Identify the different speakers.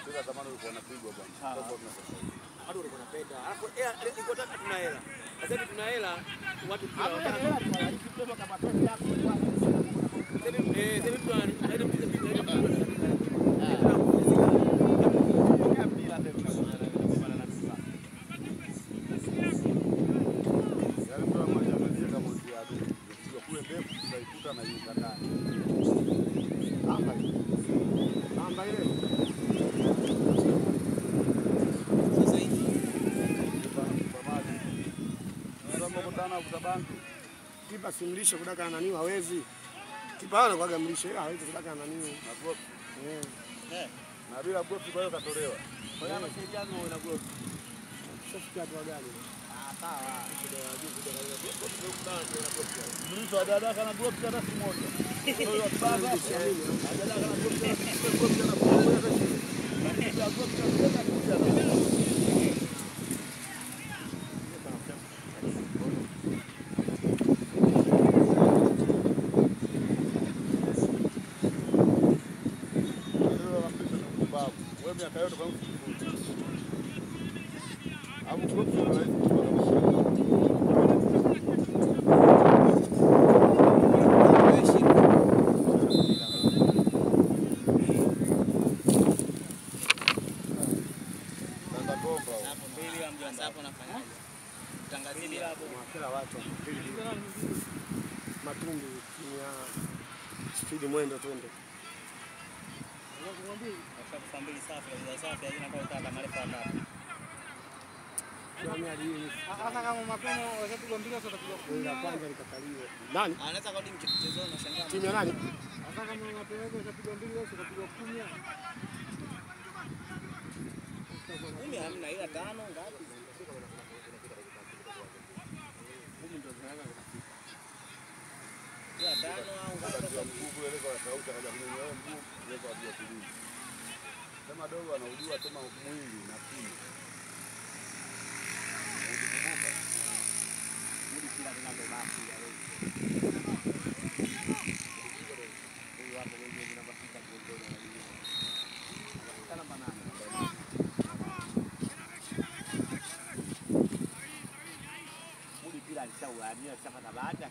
Speaker 1: Sasa zamani ulikuwa unapigwa bwana. Sasa tunasema.
Speaker 2: Hadi ulikuwa unapenda. Alafu iko taka tuna hela. Sasa hivi tuna hela watu kila wakati.
Speaker 3: Kipa simlishe kudaka nani hawezi. Kipa ana kwaga mlishe hawezi kudaka nani.
Speaker 1: Na group. Na bila group bado katolewa.
Speaker 2: Kwa hiyo mashirikiano na group.
Speaker 3: Shafikia watu gani?
Speaker 2: Sawa.
Speaker 1: Mtu adadaka na group hata siku moja. Kwa hiyo baba adadaka na group hata siku moja na
Speaker 3: Matumbi chini ya speed mwendo twende. Kwanza likataliwe. Nani?
Speaker 2: Anaweza kurudi mchezoni na shangaa.
Speaker 3: Timu ya nani? Hata kama mapeleko utapigwa mbili wewe utapigwa 10.
Speaker 2: Mimi hamna ila 5 ngapi?
Speaker 3: Mimi ndio zinaanza kufika.
Speaker 2: Ya 5 au ngapi?
Speaker 1: nguvu ile kwa sauti kaja kunyoa mguu ile kwa ajili ya kulinda. Kama dogo anaudiwa tena mwili na timu. Ukikumbuka
Speaker 2: Mudi kila ndio basi ya wewe. Huyu hapo wenyewe tunabafika goli na nini. Kana banana. Mudi kila alishauri, alishapata bahati